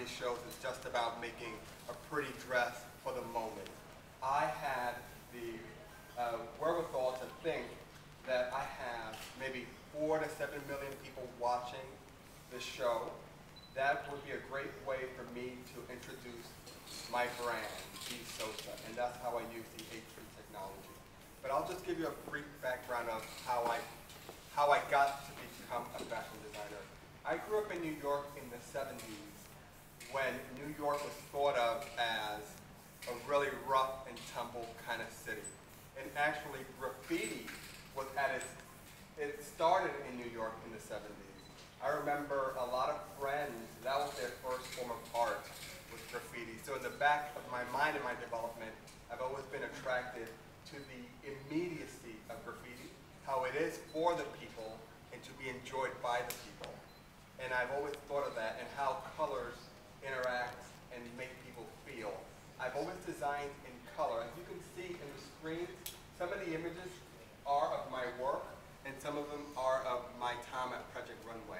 these shows is just about making a pretty dress for the moment. I had the wherewithal to think that I have maybe 4 to 7 million people watching this show. That would be a great way for me to introduce my brand, Sosa, and that's how I use the H3 technology. But I'll just give you a brief background of how I got to become a fashion designer. I grew up in New York in the 70s when New York was thought of as a really rough and tumble kind of city. And actually graffiti was it started in New York in the 70s. I remember a lot of friends, that was their first form of art, was graffiti. So in the back of my mind and my development, I've always been attracted to the immediacy of graffiti, how it is for the people and to be enjoyed by the people. And I've always thought of that and how colors interact and make people feel. I've always designed in color. As you can see in the screens, some of the images are of my work and some of them are of my time at Project Runway.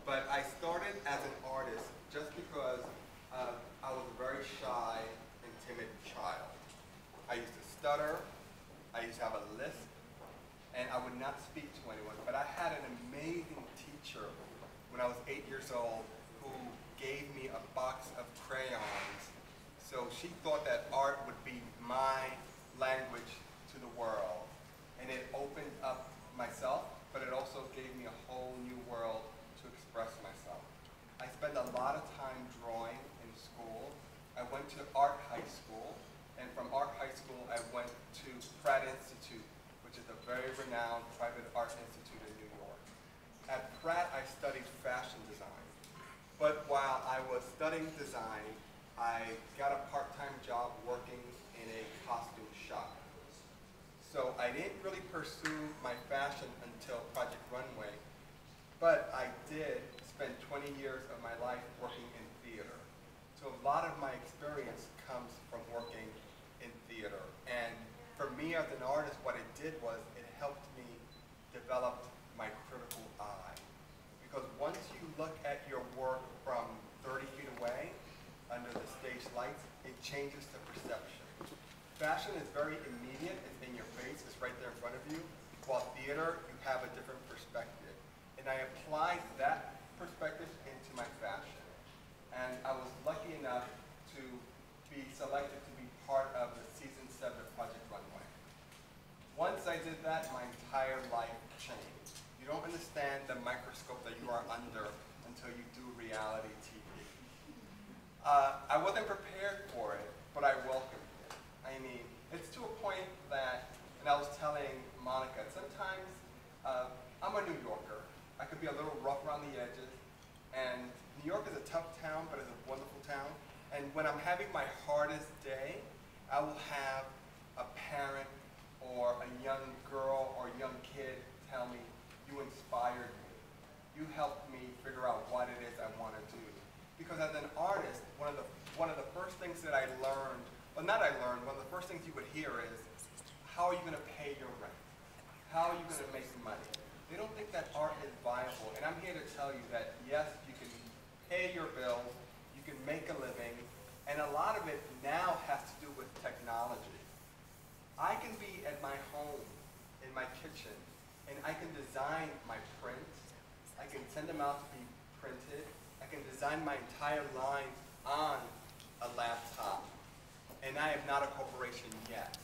But I started as an artist just because I was a very shy and timid child. I used to stutter, I used to have a lisp, and I would not speak to anyone. But I had an amazing teacher when I was 8 years old who gave me a box of crayons. So she thought that art would be my language to the world. And it opened up myself, but it also gave me a whole new world to express myself. I spent a lot of time drawing in school. I went to art high school, and from art high school I went to Pratt Institute, which is a very renowned private art institute in New York. At Pratt I studied fashion design, but while I was studying design, I got a part-time job working in a costume shop. So I didn't really pursue my fashion until Project Runway, but I did spend 20 years of my life working in theater. So a lot of my experience comes from working in theater. And for me as an artist, what it did was it helped me develop my critical eye. Because once you look at your work from 30 feet away, under the stage lights, it changes the perception. Fashion is very immediate, it's in your face, it's right there in front of you, while theater, you have a different perspective. And I applied that perspective into my fashion. And I was lucky enough to be selected to be part of the season 7 of Project Runway. Once I did that, my entire life changed. You don't understand the microscope that you are under until you do reality TV. I wasn't prepared for it, but I welcomed it. I mean, it's to a point that, and I was telling Monica, sometimes I'm a New Yorker. I could be a little rough around the edges, and New York is a tough town, but it's a wonderful town. And when I'm having my hardest day, I will have a parent or a young girl or young kid tell me, "You inspired me. You helped me figure out what it is I want to do." Because as an artist, one of the first things that I learned, well not I learned, one of the first things you would hear is, how are you going to pay your rent? How are you going to make money? They don't think that art is viable. And I'm here to tell you that yes, you can pay your bills, you can make a living, and a lot of it now has to do with technology. I can be at my home, in my kitchen, and I can design my prints, I can send them out to be printed, I can design my entire line on a laptop, and I am not a corporation yet.